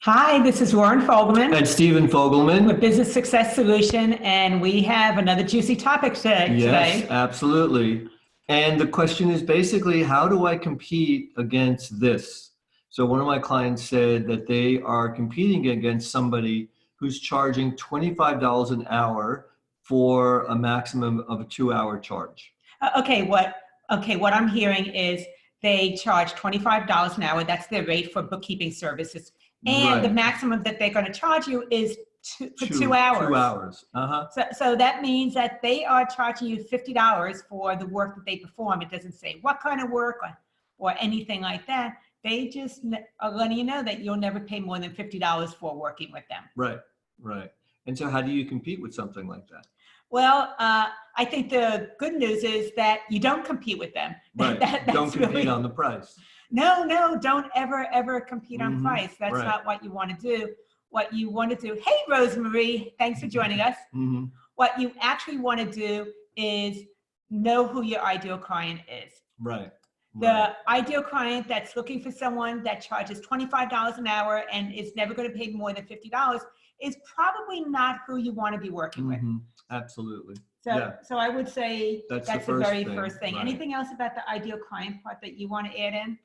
Hi, this is Loren Fogelman And Stephen Fogelman. with Business Success Solution, and we have another juicy topic today. Yes, absolutely. And the question is basically, how do I compete against this? So one of my clients said that they are competing against somebody who's charging $25 an hour for a maximum of a 2-hour charge. What I'm hearing is they charge $25 an hour. That's their rate for bookkeeping services. And the Right. maximum that they're going to charge you is for 2 hours. 2 hours. So that means that they are charging you $50 for the work that they perform. It doesn't say what kind of work or anything like that. They just are letting you know that you'll never pay more than $50 for working with them. Right, right. And so how do you compete with something like that? Well, I think the good news is that you don't compete with them. Right. Don't compete on the price. No, don't ever compete on price. That's right. not what you want to do. What you want to do, hey, Rosemary, thanks for joining us. What you actually want to do is know who your ideal client is. Right. The ideal client that's looking for someone that charges $25 an hour and is never going to pay more than $50 is probably not who you want to be working with. Absolutely. So I would say that's the very first thing. Right. Anything else about the ideal client part that you want to add in?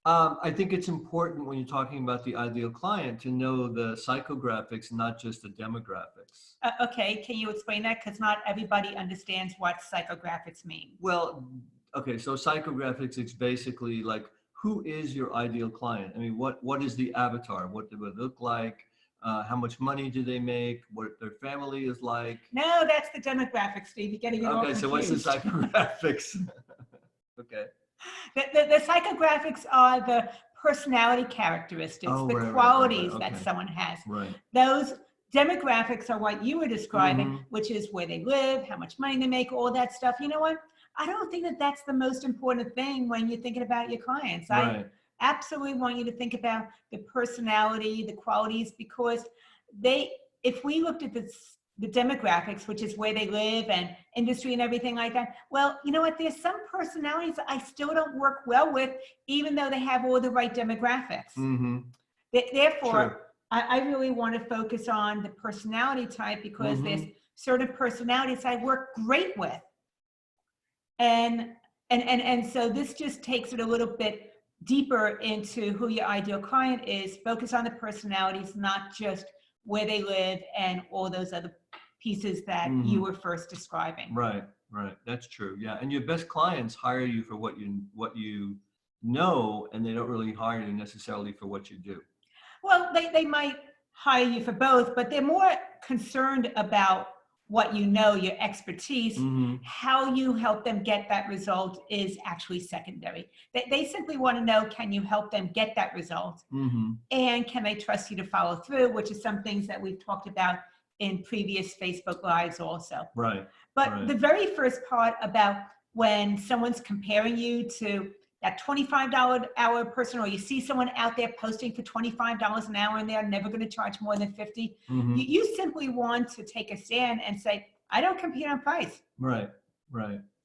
I think it's important when you're talking about the ideal client to know the psychographics, not just the demographics. Okay, can you explain that? Because not everybody understands what psychographics mean. Well, okay, so psychographics is basically like, who is your ideal client? I mean, what is the avatar? What do they look like? How much money do they make? What their family is like? No, that's the demographics, Steve. You're getting it all confused. Okay, so what's the psychographics? Okay. The psychographics are the personality characteristics, the qualities that someone has. Right. Those demographics are what you were describing, which is where they live, how much money they make, all that stuff. You know what? I don't think that that's the most important thing when you're thinking about your clients. I absolutely want you to think about the personality, the qualities, because if we looked at the demographics, which is where they live and industry and everything like that, well, you know what, there's some personalities I still don't work well with, even though they have all the right demographics. Therefore, I really want to focus on the personality type, because there's certain personalities I work great with. And so this just takes it a little bit deeper into who your ideal client is. Focus on the personalities, not just where they live and all those other pieces that you were first describing. Right. That's true. Yeah, and your best clients hire you for what you know, and they don't really hire you necessarily for what you do. Well, they might hire you for both, but they're more concerned about what you know, your expertise. How you help them get that result is actually secondary. They simply want to know, can you help them get that result? And can they trust you to follow through, which is some things that we've talked about in previous Facebook Lives also. But the very first part about when someone's comparing you to that $25 an hour person, or you see someone out there posting for $25 an hour and they're never going to charge more than $50, you simply want to take a stand and say, I don't compete on price. Right.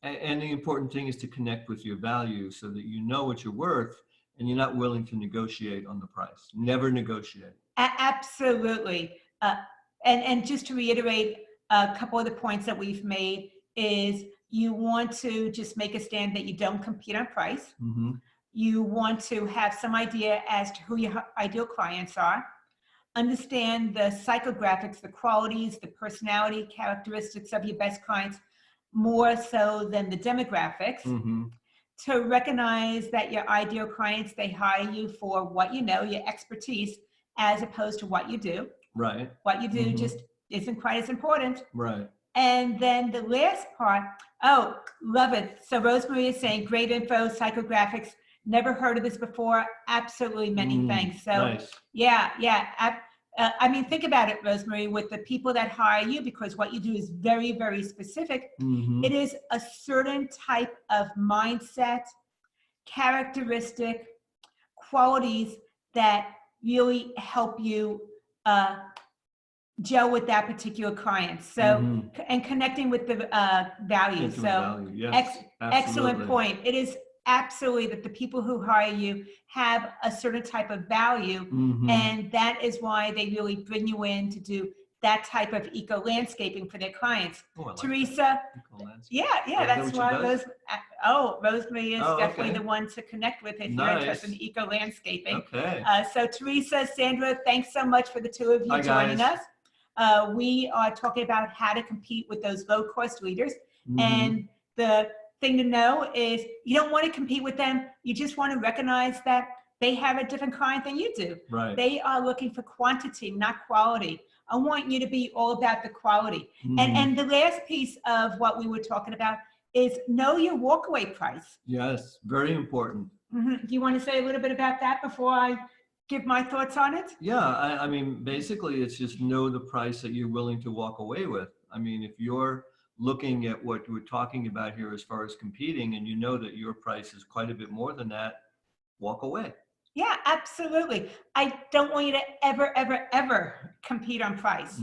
And the important thing is to connect with your value so that you know what you're worth and you're not willing to negotiate on the price. Never negotiate. Absolutely. And just to reiterate a couple of the points that we've made is, you want to just make a stand that you don't compete on price. You want to have some idea as to who your ideal clients are. Understand the psychographics, the qualities, the personality characteristics of your best clients, more so than the demographics. To recognize that your ideal clients, they hire you for what you know, your expertise, as opposed to what you do. Right. What you do just isn't quite as important. Right. And then the last part, oh, love it. So Rosemary is saying, great info, psychographics, never heard of this before. Absolutely, many thanks. So nice. I mean, think about it, Rosemary, with the people that hire you, because what you do is very, very specific. It is a certain type of mindset, characteristic, qualities that really help you gel with that particular client. So, and connecting with the values. So, yes, excellent point. It is absolutely that the people who hire you have a certain type of value, and that is why they really bring you in to do that type of eco landscaping for their clients. Oh, I like Teresa, yeah, that's why Rosemary is definitely the one to connect with if you're interested in eco landscaping. Okay. So Teresa, Sandra, thanks so much for the two of you joining us. We are talking about how to compete with those low-cost leaders, and the thing to know is you don't want to compete with them. You just want to recognize that they have a different client than you do. Right. They are looking for quantity, not quality. I want you to be all about the quality. And the last piece of what we were talking about is know your walkaway price. Yes, very important. Do you want to say a little bit about that before I give my thoughts on it? Yeah, I mean, basically it's just know the price that you're willing to walk away with. I mean, if you're looking at what we're talking about here as far as competing and you know that your price is quite a bit more than that, walk away. Yeah, absolutely. I don't want you to ever compete on price.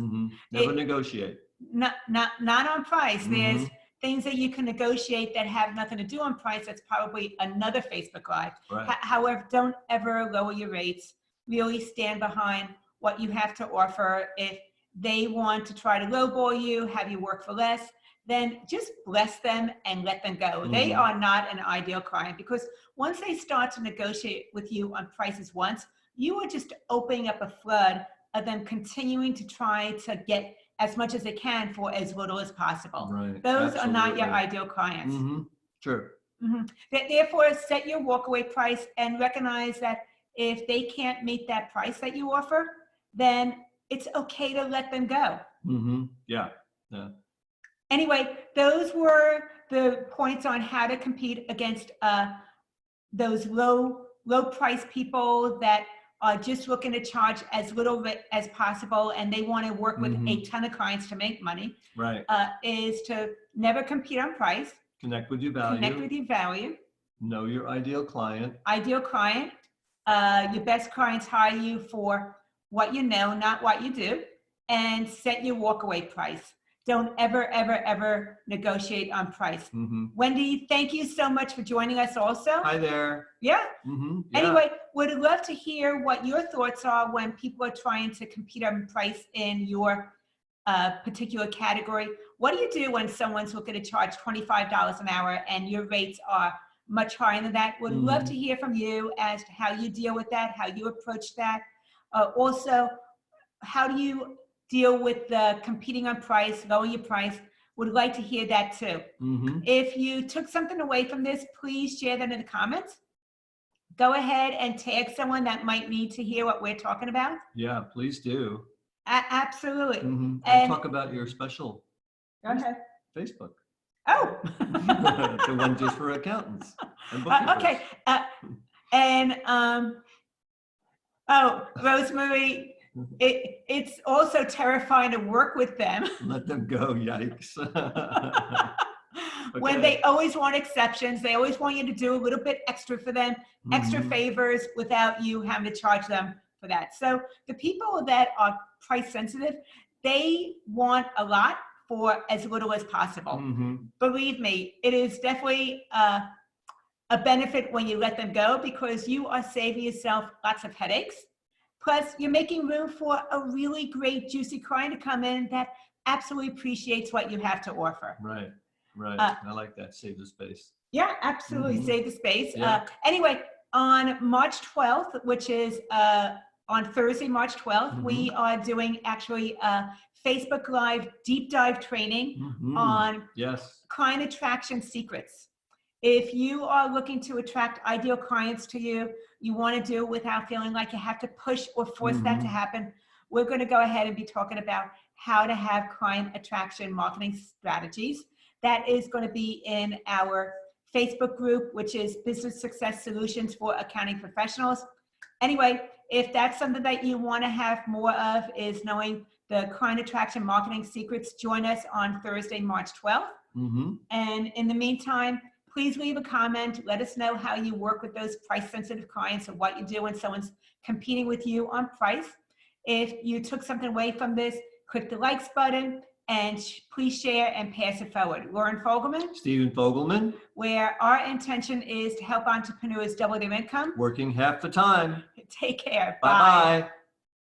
Never negotiate. Not on price. There's things that you can negotiate that have nothing to do on price. That's probably another Facebook Live. Right. However, don't ever lower your rates. Really stand behind what you have to offer. If they want to try to lowball you, have you work for less, then just bless them and let them go. They are not an ideal client, because once they start to negotiate with you on prices once, you are just opening up a flood of them continuing to try to get as much as they can for as little as possible. Right. Those are not your ideal clients. Sure. Therefore, set your walkaway price and recognize that if they can't meet that price that you offer, then it's okay to let them go. Yeah. Anyway, those were the points on how to compete against those low price people that are just looking to charge as little as possible, and they want to work with a ton of clients to make money. Right. Is to never compete on price. Connect with your value. Connect with your value. Know your ideal client. Ideal client. Your best clients hire you for what you know, not what you do, and set your walkaway price. Don't ever negotiate on price. Wendy, thank you so much for joining us also. Hi there. Yeah. Anyway, would love to hear what your thoughts are when people are trying to compete on price in your particular category. What do you do when someone's looking to charge $25 an hour and your rates are much higher than that? Would love to hear from you as to how you deal with that, how you approach that. Also, how do you deal with the competing on price, lowering your price? Would like to hear that too. If you took something away from this, please share that in the comments. Go ahead and tag someone that might need to hear what we're talking about. Yeah, please do. Absolutely. And talk about your special Facebook. Oh. The one just for accountants. And okay. Rosemary, it's also terrifying to work with them. Let them go, yikes. When they always want exceptions, they always want you to do a little bit extra for them, extra favors without you having to charge them for that. So the people that are price sensitive, they want a lot for as little as possible. Believe me, it is definitely a benefit when you let them go, because you are saving yourself lots of headaches. Plus, you're making room for a really great, juicy client to come in that absolutely appreciates what you have to offer. Right. I like that. Save the space. Yeah, absolutely. Save the space. Yeah. Anyway, on March 12th, which is on Thursday, March 12th, we are doing actually a Facebook Live deep dive training on client attraction secrets. If you are looking to attract ideal clients to you, you want to do it without feeling like you have to push or force that to happen, we're going to go ahead and be talking about how to have client attraction marketing strategies. That is going to be in our Facebook group, which is Business Success Solutions for Accounting Professionals. Anyway, if that's something that you want to have more of, is knowing the client attraction marketing secrets, join us on Thursday, March 12th. And in the meantime, please leave a comment. Let us know how you work with those price-sensitive clients, or what you do when someone's competing with you on price. If you took something away from this, click the likes button and please share and pass it forward. Loren Fogelman, Stephen Fogelman, where our intention is to help entrepreneurs double their income. working half the time. Take care. Bye-bye.